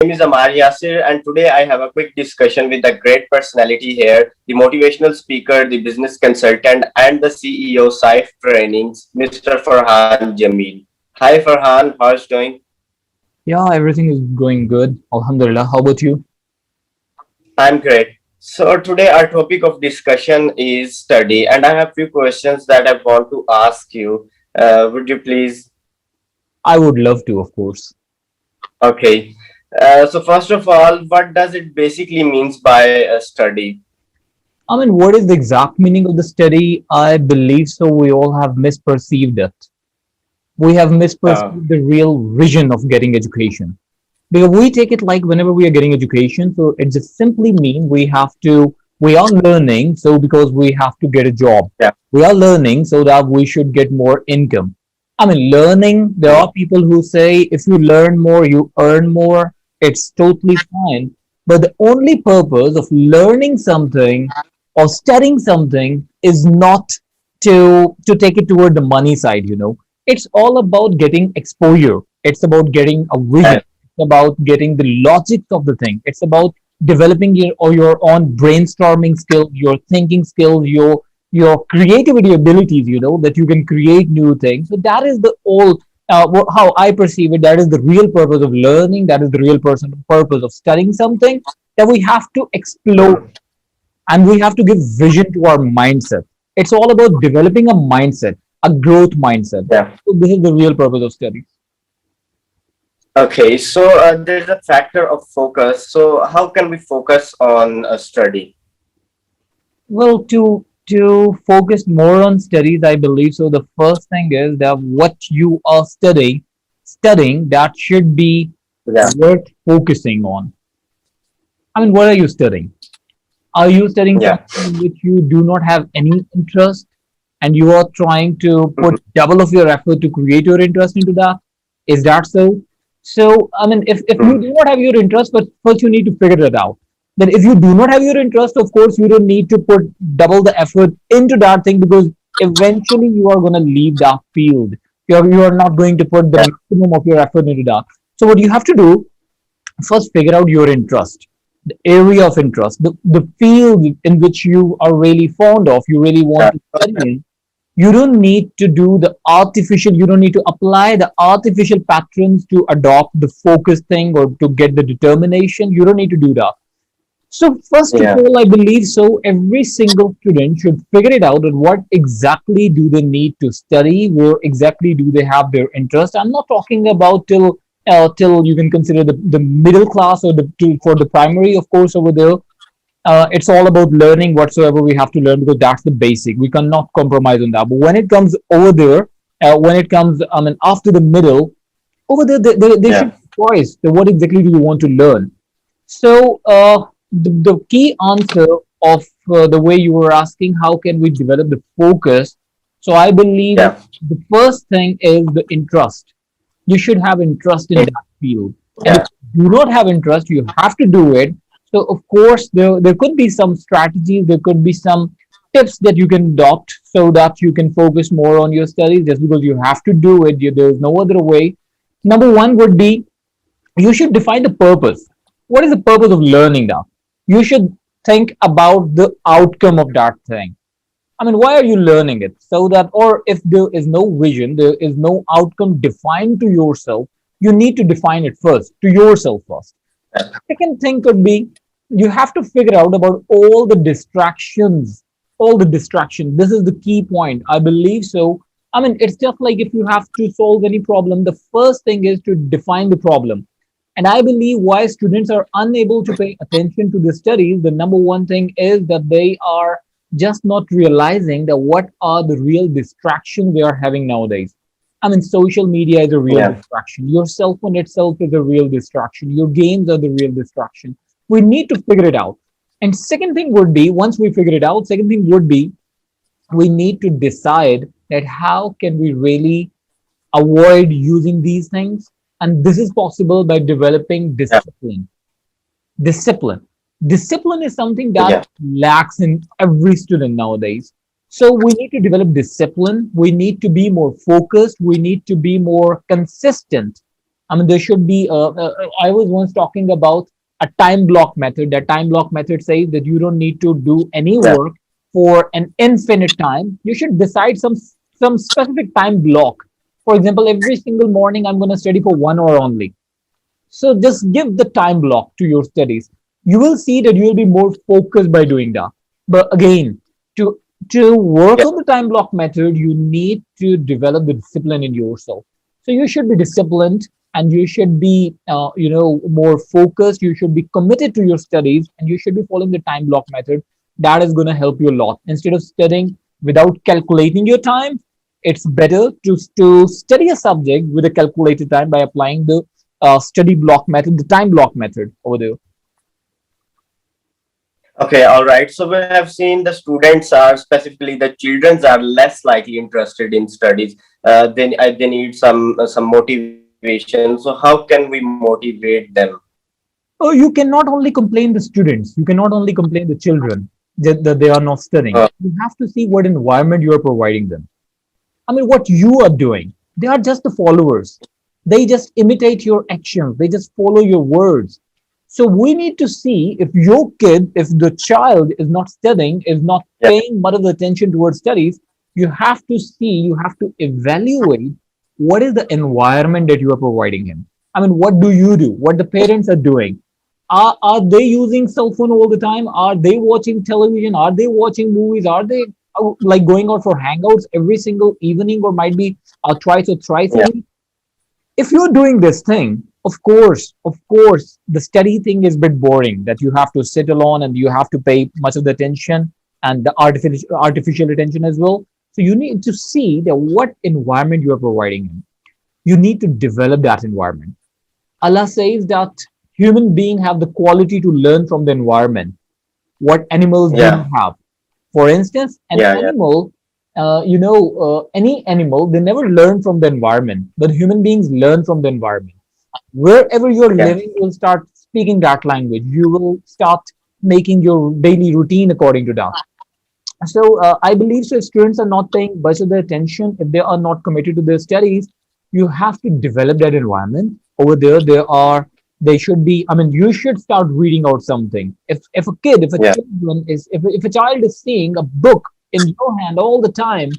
name is Amar Yasir, and today I have a quick discussion with a great personality here, the motivational speaker, the business consultant, and the CEO of Saif Trainings, Mr. Farhan Jamil. Hi Farhan, how's it doing? Yeah, everything is going good. Alhamdulillah. How about you? I'm great. So today our topic of discussion is study, and I have few questions that I want to ask you. Would you please? I would love to, of course. Okay. So first of all, what does it basically means by a study? I mean, what is the exact meaning of the study? I believe so. We all have misperceived it. We have Uh, misperceived the real vision of getting education. Because we take it like whenever we are getting education, so it just simply mean we are learning, so because we have to get a job. yeah. We are learning so that we should get more income. I mean, learning, there Mm, are people who say if you learn more, you earn more. It's totally fine. But the only purpose of learning something or studying something is not to take it toward the money side, you know. It's all about getting exposure. It's about getting a vision. yeah. It's about getting the logics of the thing. It's about developing your own brainstorming skills, your thinking skills, your creativity abilities, you know, that you can create new things. So that is the all how I perceive it. That is the real purpose of learning. That is the real purpose of studying something, that we have to explore Mm. and we have to give vision to our mindset. It's all about developing a mindset, a growth mindset. Yeah. So this is the real purpose of study. Okay. So there's a factor of focus. So how can we focus on a study? Well, to focus more on studies, I believe so. The first thing is that what you are studying that should be Yeah. worth focusing on. I mean, what are you studying? Are you studying Yeah. something in which you do not have any interest and you are trying to put Mhm. double of your effort to create your interest into that? Is that so? So, I mean, if you Mm. do not have your interest, but first you need to figure it out. Then, if you do not have your interest, of course, you don't need to put double the effort into that thing because eventually you are going to leave that field. You are not going to put the Yeah. maximum of your effort into that. So, what you have to do, first figure out your interest, the area of interest, the field in which you are really fond of, you really want Yeah. to study in. You don't need to do the artificial, you don't need to apply the artificial patterns to adopt the focus thing or to get the determination. You don't need to do that. So first of Yeah. all, I believe so. Every single student should figure it out on what exactly do they need to study, where exactly do they have their interest. I'm not talking about till you can consider the middle class or for the primary, of course, over there. It's all about learning whatsoever we have to learn because that's the basic. We cannot compromise on that. But when it comes over there, when it comes, I mean, after the middle, over there, they should Yeah. have a choice. So what exactly do you want to learn? So, the key answer of the way you were asking, how can we develop the focus? So, I believe Yeah. the first thing is the interest. You should have interest in that field. And if Yeah. you do not have interest, you have to do it. So, of course, there could be some strategies, there could be some tips that you can adopt so that you can focus more on your studies just because you have to do it. There's no other way. Number one would be you should define the purpose. What is the purpose of learning now? You should think about the outcome of that thing. I mean, why are you learning it? So that, or if there is no vision, there is no outcome defined to yourself, you need to define it first, to yourself first. Second thing could be you have to figure out about all the distractions, all the distractions. This is the key point. I believe so. I mean, it's just like if you have to solve any problem, the first thing is to define the problem. And I believe why students are unable to pay attention to the studies, the number one thing is that they are just not realizing that what are the real distractions they are having nowadays. I mean, social media is a real Yeah. distraction. Your cell phone itself is a real distraction. Your games are the real distraction. We need to figure it out. And second thing would be, once we figure it out, second thing would be we need to decide that how can we really avoid using these things. And this is possible by developing Yeah. discipline. Discipline is something that Yeah. lacks in every student nowadays. So we need to develop discipline, we need to be more focused, we need to be more consistent I mean, there should be. I was once talking about a time block method. That time block method says that you don't need to do any yeah, work for an infinite time. You should decide some specific time block. For example, every single morning I'm going to study for 1 hour only. So just give the time block to your studies. You will see that you will be more focused by doing that. But again, to to work yeah. on the time block method, you need to develop the discipline in yourself. So you should be disciplined, and you should be more focused. You should be committed to your studies, and you should be following the time block method. That is going to help you a lot. Instead of studying without calculating your time, it's better to study a subject with a calculated time by applying the study block method, the time block method over there. Okay, all right. So we have seen the students are, specifically the childrens, are less likely interested in studies. They need some motivation. So how can we motivate them? Oh, you cannot only complain the students, you cannot only complain the children that they are not studying. You have to see what environment you are providing them. I mean, what you are doing. They are just the followers. They just imitate your actions. They just follow your words. So we need to see if your kid, if the child is not studying, is not Yeah, paying much of the attention towards studies, you have to see, you have to evaluate what is the environment that you are providing him. I mean, what do you do? What the parents are doing? Are they using cell phone all the time? Are they watching television? Are they watching movies? Are they like going out for hangouts every single evening, or might be twice or thrice a yeah, week? If you're doing this thing, of course, the study thing is a bit boring, that you have to sit alone and you have to pay much of the attention and the artificial attention as well. So you need to see that what environment you are providing him. You need to develop that environment. Allah says that human beings have the quality to learn from the environment, what animals do yeah, not have. For instance, an yeah, yeah, animal, any animal, they never learn from the environment, but human beings learn from the environment. Wherever you're yeah. living, you'll start speaking that language. You will start making your daily routine according to that. So I believe so. If students are not paying much of their attention, if they are not committed to their studies, you have to develop that environment. Over there, they should be. I mean, you should start reading out something. If a kid, Yeah. if a child is seeing a book in your hand all the time,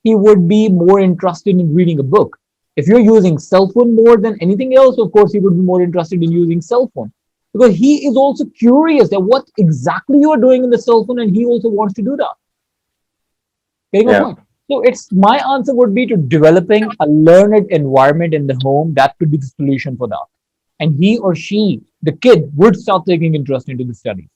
he would be more interested in reading a book. If you're using cell phone more than anything else, of course, he would be more interested in using cell phone, because he is also curious that what exactly you are doing in the cell phone, and he also wants to do that. Getting my Yeah. point? So it's my answer would be to developing a learned environment in the home. That could be the solution for that. And he or she, the kid, would start taking interest into the studies.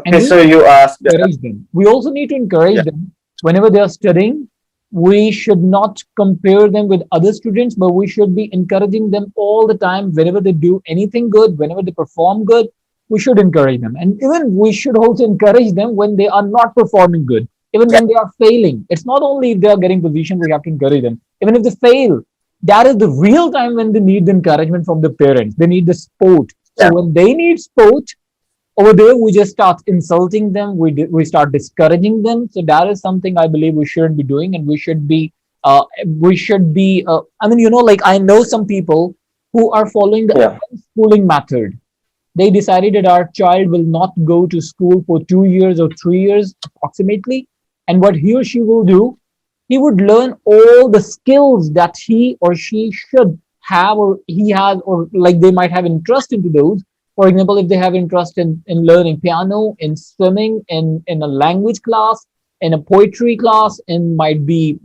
And Okay, we so you asked. encourage them. We also need to encourage Yeah, them whenever they are studying. We should not compare them with other students, but we should be encouraging them all the time. Whenever they do anything good, whenever they perform good, we should encourage them. And even we should also encourage them when they are not performing good, even yeah, when they are failing. It's not only if they are getting position, we have to encourage them. Even if they fail, that is the real time when they need the encouragement from the parents. They need the support. So yeah. when they need support, over there we just start insulting them, we start discouraging them. So that is something I believe we shouldn't be doing, and I mean, like, I know some people who are following the Yeah. schooling method. They decided that our child will not go to school for 2 years or 3 years approximately, and what he or she will do, he would learn all the skills that he or she should have, or he has, or like they might have interest into those. For example, if they have interest in learning piano, in swimming, in a language class, in a poetry class, in might be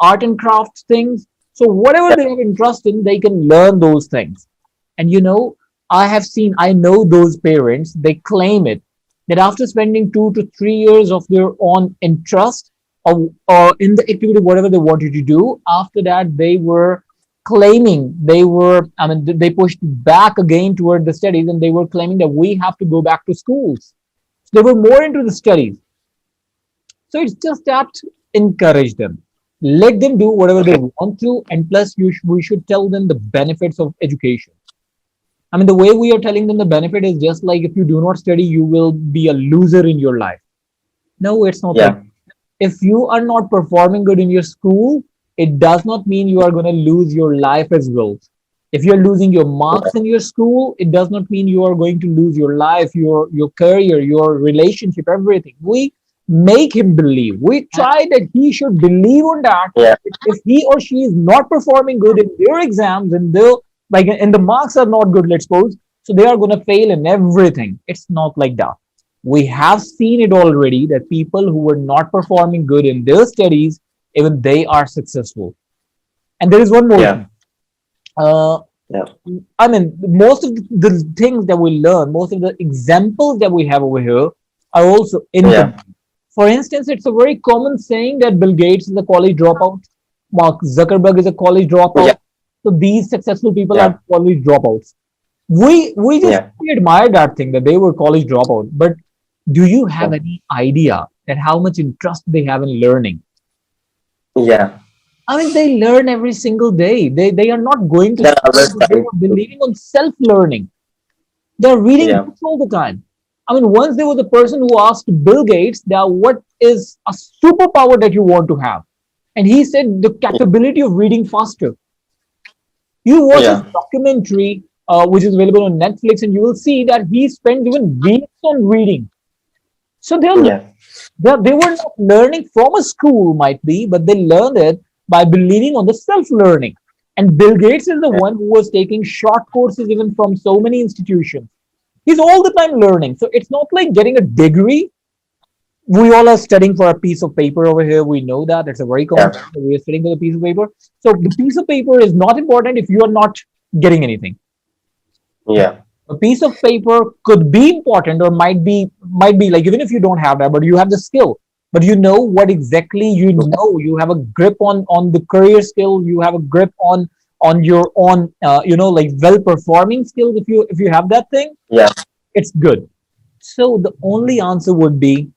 art and craft things. So whatever Yeah. they have interest in, they can learn those things. And I know those parents, they claim it, that after spending 2 to 3 years of their own interest, or in the activity, whatever they wanted to do, after that, I mean, they pushed back again toward the studies, and they were claiming that we have to go back to schools. So they were more into the studies. So it's just that encourage them. Let them do whatever they Okay. want to, and plus, we should tell them the benefits of education. I mean, the way we are telling them the benefit is just like, if you do not study, you will be a loser in your life. No, it's not like, Yeah. if you are not performing good in your school, it does not mean you are going to lose your life as well. If you're losing your marks in your school, it does not mean you are going to lose your life, your career, your relationship, everything. We make him believe. We try that he should believe on that. yeah, If he or she is not performing good in their exams and and the marks are not good, let's suppose, so they are gonna fail in everything. It's not like that. We have seen it already that people who were not performing good in their studies, even they are successful. And there is one more yeah, thing. Uh, yeah, I mean, most of the things that we learn, most of the examples that we have over here are also yeah, incomplete. For instance, it's a very common saying that Bill Gates is a college dropout, Mark Zuckerberg is a college yeah, dropout. So these successful people yeah, are college dropouts. We just yeah, admire that thing that they were college dropout. But do you have any idea that how much interest they have in learning? yeah. I mean, they learn every single day. They are not going to They're school, always but they trying are to. believing on self learning. They're reading Yeah, books all the time. I mean, once there was a person who asked Bill Gates that what is a superpower that you want to have, and he said the capability of reading faster. You watch his yeah, documentary, which is available on Netflix, and you will see that he spends even weeks on reading. So yeah, they were not learning from a school, might be, but they learned it by believing on the self learning. And Bill Gates is the yeah, one who was taking short courses even from so many institutions. He's all the time learning. So it's not like getting a degree. We all are studying for a piece of paper over here. We know that. It's a very common yeah, thing that we are studying for a piece of paper. So the piece of paper is not important if you are not getting anything. yeah, A piece of paper could be important or might be like even if you don't have that, but you have the skill. But you know what exactly you have a grip on the career skill. You have a grip on your own like well performing skills. If you have that thing, yeah, it's good. So the only answer would be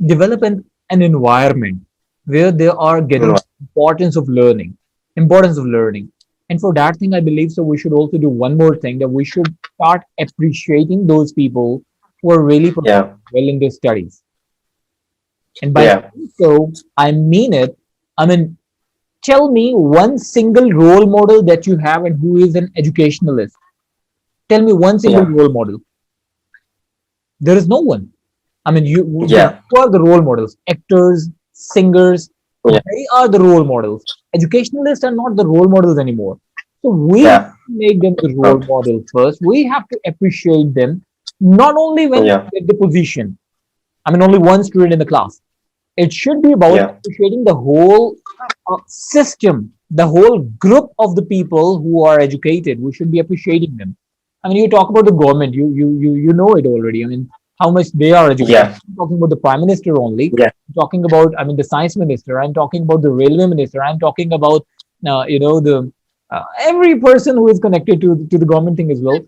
develop an environment where they are getting mm, importance of learning. And for that thing, I believe so. We should also do one more thing that we should start appreciating those people who are really yeah, performing well in their studies. And by yeah, saying so, I mean it. I mean, tell me one single role model that you have and who is an educationalist. Tell me one single yeah, role model. There is no one. I mean, yeah, who are the role models? Actors, singers, yeah, they are the role models. Educationalists are not the role models anymore. So we have yeah, to make them the role okay, model first. We have to appreciate them, not only when yeah, they get the position. I mean, only one student in the class. It should be about yeah, appreciating the whole system, the whole group of the people who are educated. We should be appreciating them. I mean, you talk about the government, you know it already. I mean, how much they are educated. yeah, I'm talking about the prime minister only. yeah, I'm talking about, I mean, the science minister. I'm talking about the railway minister. I'm talking about, the every person who is connected to the government thing as well.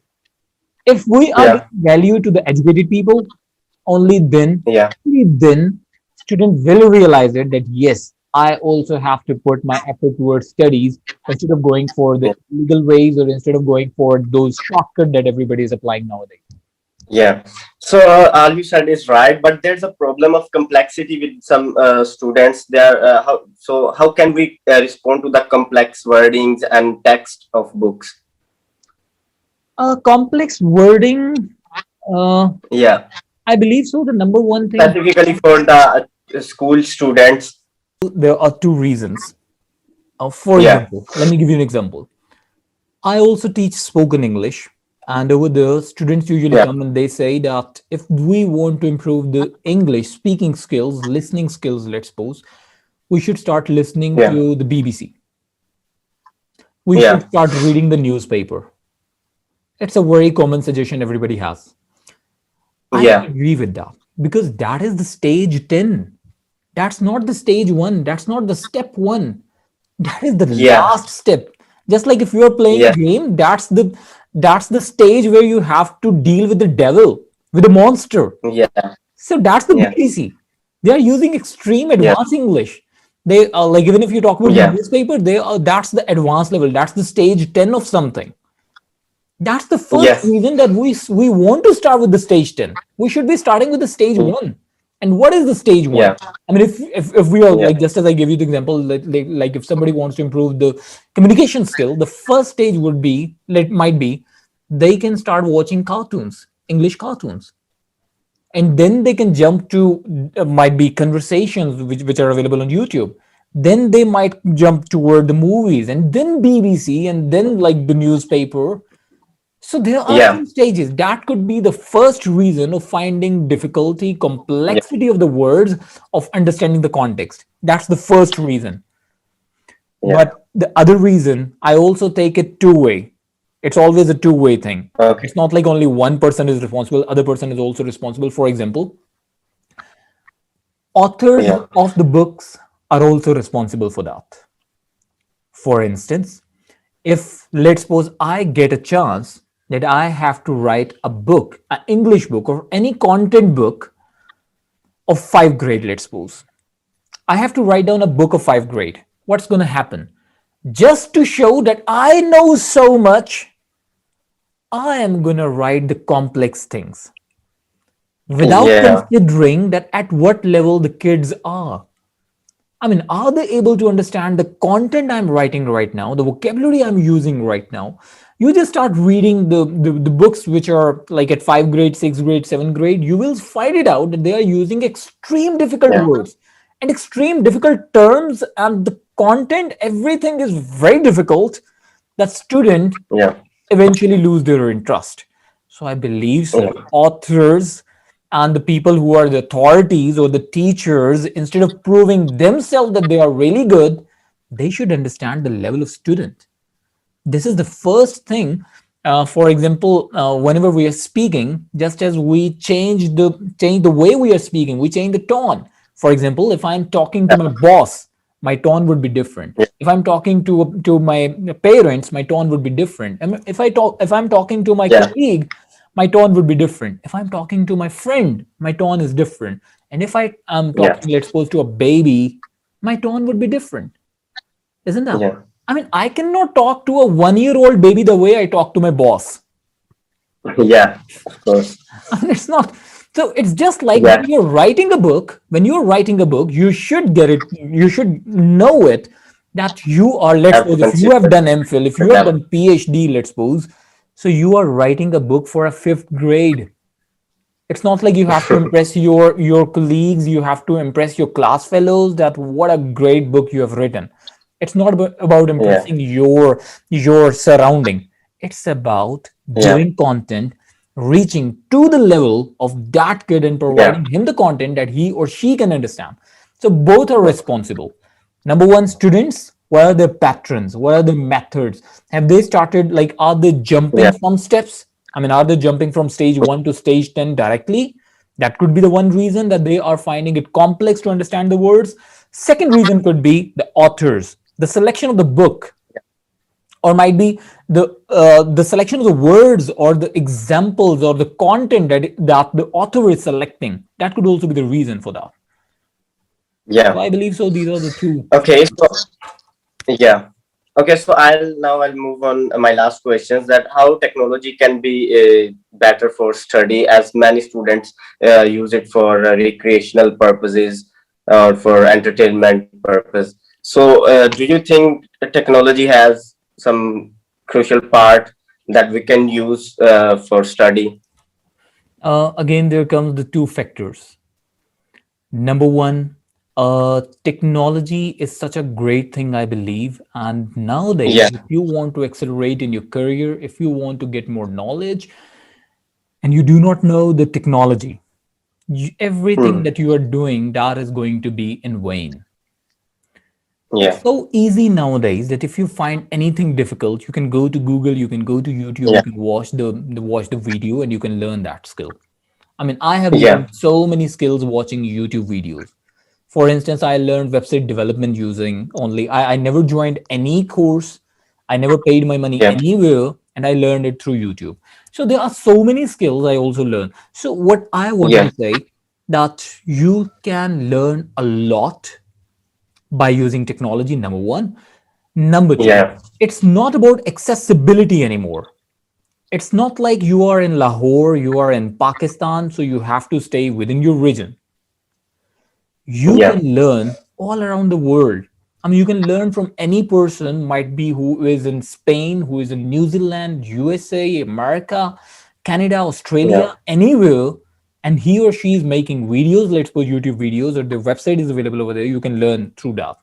If we are yeah, giving value to the educated people, only then, yeah, only then, students will realize it that yes, I also have to put my effort towards studies instead of going for the yeah. illegal ways or instead of going for those shortcut that everybody is applying nowadays. Yeah. So all you said is right, but there's a problem of complexity with some students. There, how can we respond to the complex wordings and text of books? Complex wording, uh, Yeah, I believe so. The number one thing, specifically for the school students. there are two reasons. For Yeah, example, let me give you an example. I also teach spoken English, and over there, students usually yeah, come and they say that if we want to improve the English speaking skills, listening skills, let's suppose, we should start listening yeah, to the BBC. We should yeah, start reading the newspaper. It's a very common suggestion everybody has. I don't yeah, agree with that because that is the stage 10. That's not the stage 1. That's not the step 1. That is the yeah, last step. Just like if you are playing a yeah, game, that's the stage where you have to deal with the devil, with the monster. yeah, So that's the yeah, BBC. They are using extreme yeah, advanced English. They like even if you talk about the yeah, newspaper, they are that's the advanced level. That's the stage 10 of something. That's the first yes, reason that we want to start with the stage 10. We should be starting with the stage 1. And what is the stage one? yeah, I mean, if we are yeah, like, just as I gave you the example, like if somebody wants to improve the communication skill, the first stage would be, might be, they can start watching cartoons, English cartoons, and then they can jump to might be conversations which are available on YouTube. Then they might jump toward the movies, and then BBC, and then like the newspaper. So there are yeah, some stages. That could be the first reason of finding difficulty, yeah, complexity of the words, of understanding the context. That's the first reason. yeah. But the other reason, I also take it two-way. It's always a two-way thing. Okay. It's not like only one person is responsible, other person is also responsible. For example, authors Yeah, of the books are also responsible for that. For instance, if let's suppose I get a chance that I have to write a book, an English book or any content book of 5th grade, let's suppose. I have to write down a book of 5th grade. What's going to happen? Just to show that I know so much, I am going to write the complex things without yeah, considering that at what level the kids are. I mean, are they able to understand the content I'm writing right now, the vocabulary I'm using right now? You just start reading the books which are like at 5th grade, 6th grade, 7th grade, you will find it out that they are using extreme difficult yeah, words and extreme difficult terms, and the content, everything is very difficult. That student yeah, eventually lose their interest. So I believe so. yeah, Authors and the people who are the authorities or the teachers, instead of proving themselves that they are really good, they should understand the level of student. This is the first thing. For example, whenever we are speaking, just as we change the way we are speaking, we change the tone. For example, if I'm talking to my boss, my tone would be different. yeah, If I'm talking to my parents, my tone would be different. And if I'm talking to my yeah, colleague, my tone would be different. If I'm talking to my friend, my tone is different. And if I am yeah, talking, let's suppose, to a baby, my tone would be different, isn't that? yeah, I mean, I cannot talk to a 1 year old baby the way I talk to my boss. yeah, of course. I mean, it's not. So it's just like when Yeah, you're writing a book, you should get it, you should know it, that you are, let's have to suppose, if you have consider done MPhil, if the you have level. done PhD, let's suppose, so you are writing a book for a 5th grade. It's not like you have to impress your colleagues, you have to impress your class fellows that what a great book you have written. It's not about Yeah, impressing your surrounding. It's about yeah, giving content, reaching to the level of that kid and yeah, providing him the content that he or she can understand. So both are responsible. Number one, students, what are their patterns? What are the methods? Have they started, like, are they jumping yeah, from steps? I mean, are they jumping from stage 1 to stage 10 directly? That could be the one reason, that they are finding it complex to understand the words. Second reason could be the authors, the selection of the book, or might be the selection of the words or the examples or the content that the author is selecting. That could also be the reason for that. So yeah. I believe so. These are the two. Okay, so yeah. Okay, so I'll move on my last questions, that how technology can be better for study, as many students use it for recreational purposes or for entertainment purpose. So do you think the technology has some crucial part that we can use for study? Again, there comes the two factors. Number one, technology is such a great thing, I believe. And nowadays, Yeah. if you want to accelerate in your career, if you want to get more knowledge, and you do not know the technology, everything Hmm. that you are doing, that is going to be in vain. It's Yeah. so easy nowadays that if you find anything difficult, you can go to Google, you can go to YouTube, you Yeah. can watch the video, and you can learn that skill. I mean, I have Yeah. learned so many skills watching YouTube videos. For instance, I learned website development using only, I never joined any course, I never paid my money Yeah. anywhere, and I learned it through YouTube. So there are so many skills I also learned. So what I wanted Yeah. to say, that you can learn a lot by using technology, number one. Number two, Yeah. it's not about accessibility anymore. It's not like you are in Lahore, you are in Pakistan, so you have to stay within your region. You yeah, can learn all around the world. I mean, you can learn from any person, might be who is in Spain, who is in New Zealand, USA, America, Canada, yeah, Australia, anywhere. And he or she is making videos, let's suppose YouTube videos, or the website is available over there. You can learn through that.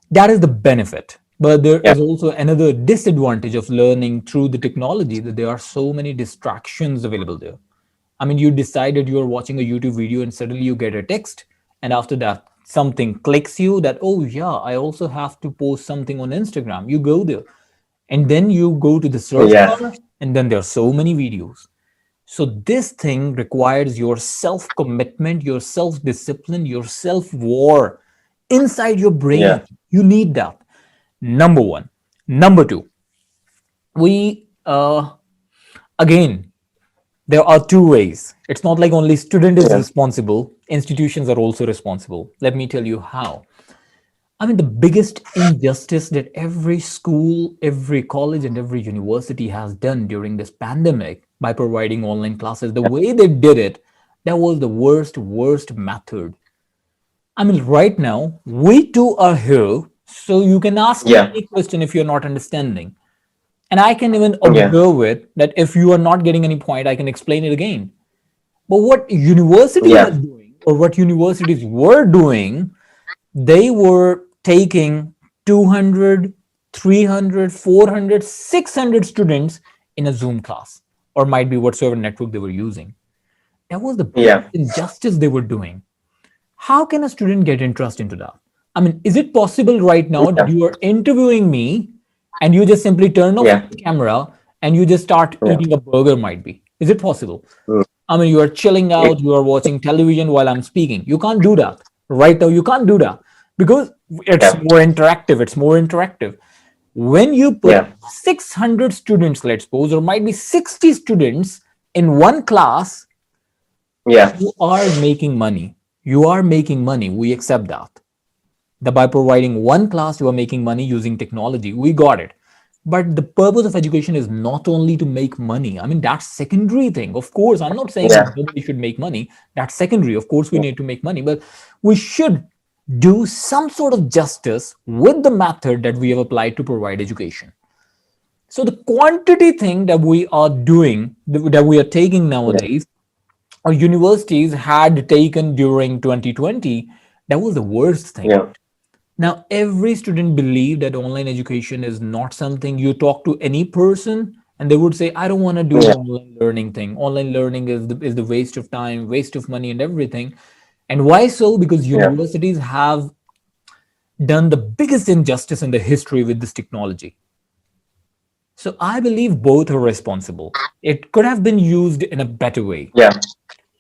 That is the benefit. But there yeah, is also another disadvantage of learning through the technology, that there are so many distractions available there. I mean, you decided you are watching a YouTube video and suddenly you get a text, and after that, something clicks you that, oh, yeah, I also have to post something on Instagram. You go there, and then you go to the search yeah, bar, and then there are so many videos. So, this thing requires your self commitment, your self discipline, your self war inside your yeah, brain. You need that. Number one. Number two, we again, there are two ways. It's not like only student is yeah, responsible, institutions are also responsible. Let me tell you how. I mean, the biggest injustice that every school, every college, and every university has done during this pandemic by providing online classes, the way they did it, that was the worst method. I mean, right now, we two are here, so you can ask me yeah, any question if you're not understanding. And I can even yeah, observe it that if you are not getting any point, I can explain it again. But what university was yeah, doing, or what universities were doing, they were taking 200, 300, 400, 600 students in a Zoom class, or might be whatsoever network they were using. That was the biggest yeah, injustice they were doing. How can a student get interest into that? I mean, is it possible right now that yeah, you are interviewing me and you just simply turn off yeah, the camera and you just start yeah. eating a burger, might be? Is it possible? Mm. I mean, you are chilling It, out, you are watching television while I'm speaking. You can't do that. Right now, you can't do that because it's yeah, more interactive. It's more interactive. When you put yeah, 600 students, let's suppose, or might be 60 students in one class, yeah, you are making money. You are making money. We accept that. That by providing one class, you are making money using technology. We got it. But the purpose of education is not only to make money. I mean, that's secondary thing. Of course, I'm not saying that yeah, nobody should make money. That's secondary. Of course, we need to make money, but we should do some sort of justice with the method that we have applied to provide education. So the quantity thing that we are doing, that we are taking yeah, nowadays, or universities had taken during 2020, that was the worst thing. yeah, Now, every student believed that online education is not something. You talk to any person and they would say, I don't want to do yeah, online learning thing. Online learning is the waste of time, waste of money, and everything. And why so? Because yeah, universities have done the biggest injustice in the history with this technology. So I believe both are responsible. It could have been used in a better way. yeah, yeah,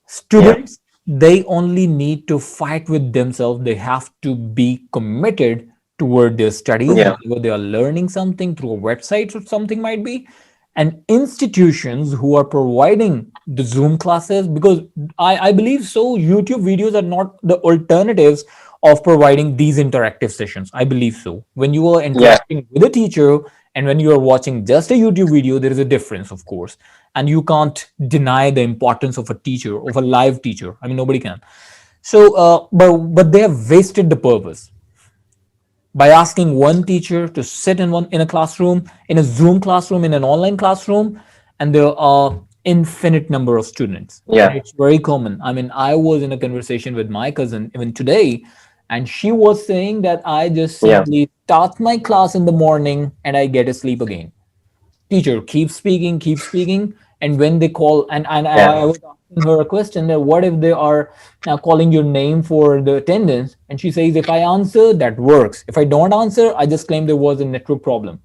Students, they only need to fight with themselves. They have to be committed toward their studies yeah, whenever they are learning something through a website or something might be. And institutions who are providing the Zoom classes, because I believe so, YouTube videos are not the alternatives of providing these interactive sessions. I believe so. When you are yeah, interacting with a teacher and when you are watching just a YouTube video, there is a difference, of course. And you can't deny the importance of a teacher, of a live teacher. I mean, nobody can. So, but they have wasted the purpose by asking one teacher to sit in a classroom, in a Zoom classroom, in an online classroom, and there are infinite number of students, and yeah, it's very common. I mean, I was in a conversation with my cousin even today, and she was saying that I just yeah, simply start my class in the morning and I get asleep again. Teacher, keep speaking, and when they call, and I yeah, was asking her a question that what if they are now calling your name for the attendance, and she says if I answer that works, if I don't answer I just claim there was a network problem.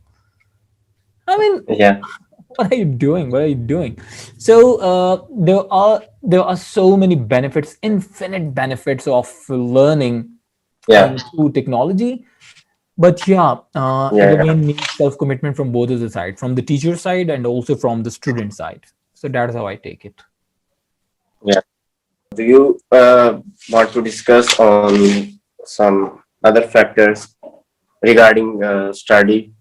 I mean, yeah, what are you doing? What are you doing? So there are so many benefits, infinite benefits of learning yeah, through technology. But yeah, it yeah, again needs self commitment from both of the side, from the teacher side and also from the student side. So that's how I take it. yeah. Do you want to discuss on some other factors regarding study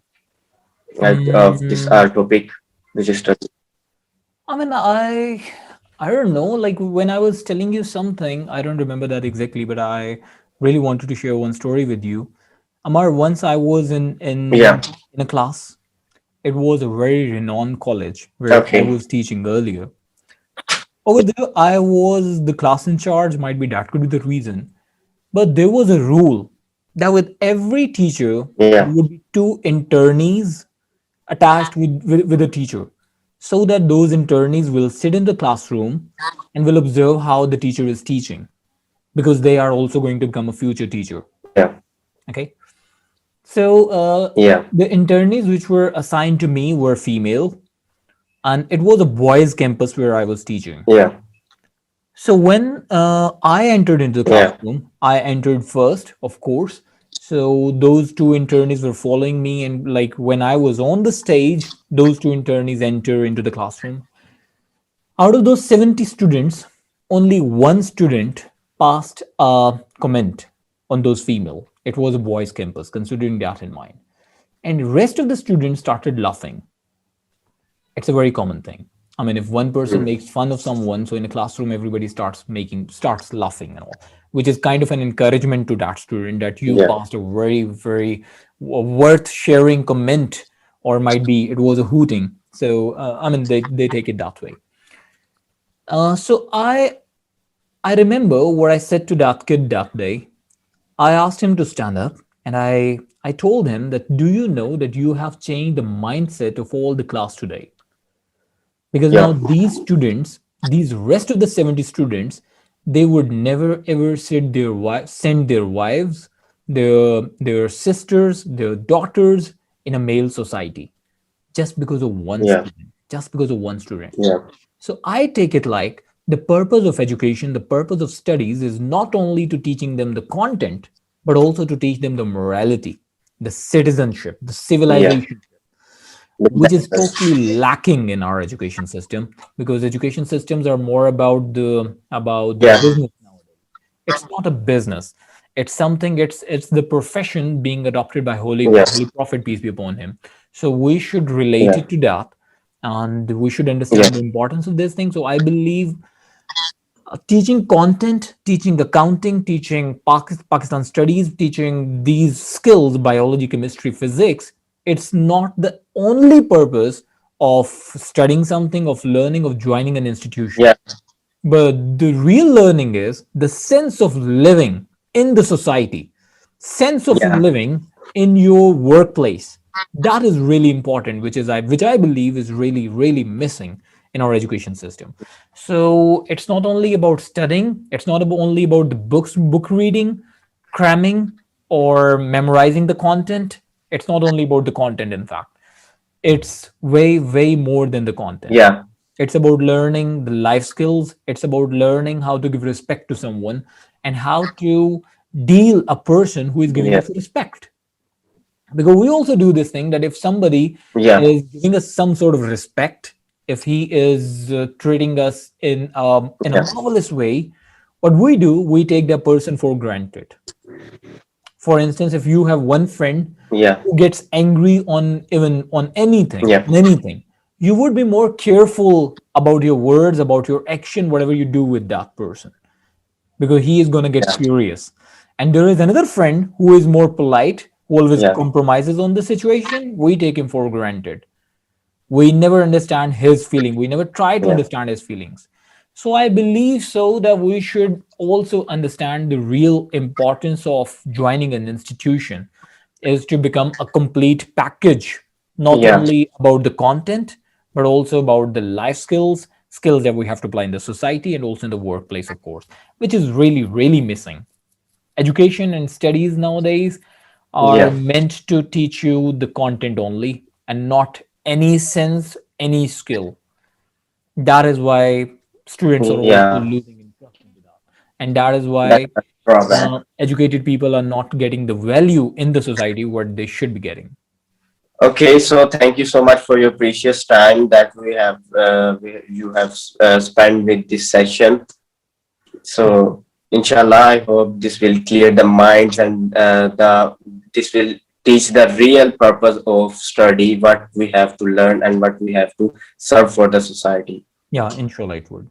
of this Mm, topic, which is study? I mean, I I don't know. Like when I was telling you something, I don't remember that exactly, but I really wanted to share one story with you. Amar, once I was Yeah. in a class. It was a very renowned college where I Okay. was teaching earlier. Over there, I was the class in charge. Might be that could be the reason. But there was a rule that with every teacher, Yeah. there would be two internees attached with a teacher, so that those internees will sit in the classroom and will observe how the teacher is teaching, because they are also going to become a future teacher. Yeah. Okay. So Yeah. the internees which were assigned to me were female, and it was a boys' campus where I was teaching. Yeah. So when I entered into the Yeah. classroom, I entered first, of course. So those two internees were following me, and like when I was on the stage, those two internees enter into the classroom. Out of those 70 students, only one student passed a comment on those female. It was a boys' campus, considering that in mind. And the rest of the students started laughing. It's a very common thing. I mean, if one person Mm. makes fun of someone, so in a classroom everybody starts laughing and all, which is kind of an encouragement to that student that you Yeah. passed a very worth sharing comment, or might be it was a hooting. So I mean, they take it that way. So I remember what I said to that kid that day. I asked him to stand up, and I told him that, do you know that you have changed the mindset of all the class today? Because Yeah. now these students, these rest of the 70 students, they would never ever send their wives, their sisters, their daughters in a male society, just because of one Yeah. student, just because of one student. Yeah. So I take it like the purpose of education, the purpose of studies is not only to teaching them the content, but also to teach them the morality, the citizenship, the Yeah. civilization, which is That's- totally lacking in our education system, because education systems are more about the Yeah. business nowadays. It's not a business. It's something. It's the profession being adopted by Yeah. holy prophet, peace be upon him. So we should relate Yeah. it to that, and we should Yeah. understand the importance of this thing. So I believe teaching content, teaching accounting, teaching Pakistan studies, teaching these skills, biology, chemistry, physics, it's not the only purpose of studying something, of learning, of joining an institution. Yeah. But the real learning is the sense of living in the society, sense of Yeah. living in your workplace. That is really important, which I believe is really missing in our education system. So it's not only about studying, it's not only about the book reading, cramming, or memorizing the content. It's not only about the content, in fact. It's way more than the content. Yeah. It's about learning the life skills. It's about learning how to give respect to someone and how to deal a person who is giving Yeah. us respect. Because we also do this thing that if somebody Yeah. is giving us some sort of respect, if he is treating us in a Yeah. marvelous way, what we do, we take that person for granted. For instance, if you have one friend Yeah. who gets angry on even Yeah. on anything, you would be more careful about your words, about your action, whatever you do with that person, because he is going to get Yeah. furious. And there is another friend who is more polite, who always Yeah. compromises on the situation. We take him for granted. We never understand his feeling. We never try to Yeah. understand his feelings. So I believe so that we should also understand the real importance of joining an institution is to become a complete package, not Yeah. only about the content, but also about the life skills, skills that we have to apply in the society and also in the workplace, of course, which is really missing. Education and studies nowadays are Yeah. meant to teach you the content only and not any sense, any skill. That is why students are also Yeah. losing interest into that. And that is That's why a drawback. educated people are not getting the value in the society what they should be getting. Okay, so thank you so much for your precious time that you have spent with this session. So, inshallah, I hope this will clear the minds and the this will teach the real purpose of study, what we have to learn and what we have to serve for the society. Yeah, inshallah it would.